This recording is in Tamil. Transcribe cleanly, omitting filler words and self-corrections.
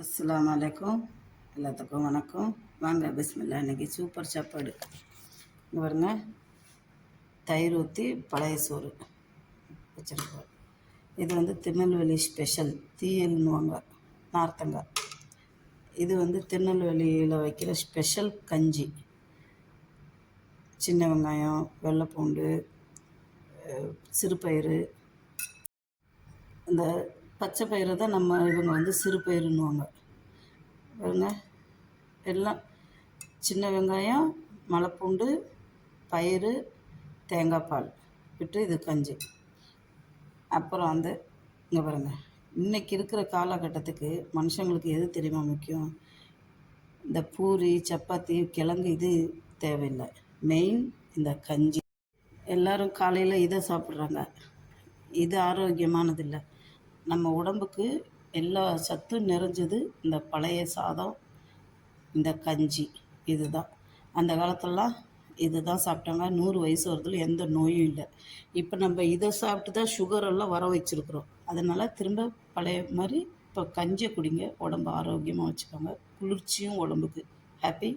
அஸ்ஸலாமு அலைக்கும். எல்லாத்துக்கும் வணக்கம். வாங்க பிஸ்மில்லா. இன்றைக்கி சூப்பர் சாப்பாடு. இங்கே பாருங்க, தயிர் ஊற்றி பழைய சோறு வச்சுருக்கோம். இது திருநெல்வேலி ஸ்பெஷல் தீயல்னுவாங்க, நார்த்தங்காய். இது திருநெல்வேலியில் வைக்கிற ஸ்பெஷல் கஞ்சி. சின்ன வெங்காயம், வெள்ளைப்பூண்டு, சிறுபயிறு. இந்த பச்சை பயிரை தான் இவங்க சிறுபயிறுன்னுவாங்க. பாருங்க, எல்லாம் சின்ன வெங்காயம், மலைப்பூண்டு, பயிறு, தேங்காய் பால் விட்டு இது கஞ்சி. அப்புறம் இங்கே பாருங்கள், இன்றைக்கி இருக்கிற காலகட்டத்துக்கு மனுஷங்களுக்கு எது தெரியுமா முக்கியம்? இந்த பூரி, சப்பாத்தி, கிழங்கு இது தேவையில்லை. மெயின் இந்த கஞ்சி. எல்லோரும் காலையில் இதை சாப்பிட்றாங்க. இது ஆரோக்கியமானதில்லை. நம்ம உடம்புக்கு எல்லா சத்தும் நிறைஞ்சது இந்த பழைய சாதம், இந்த கஞ்சி. இதுதான் அந்த காலத்துலலாம் இது தான் சாப்பிட்டாங்க. 100 வயசு வரதுல எந்த நோயும் இல்லை. இப்போ நம்ம இதை சாப்பிட்டு தான் சுகரெல்லாம் வர வச்சுருக்குறோம். அதனால் திரும்ப பழைய மாதிரி இப்போ கஞ்சியை குடிங்க, உடம்பு ஆரோக்கியமாக வச்சுக்கோங்க. குளிர்ச்சியும் உடம்புக்கு. ஹாப்பி.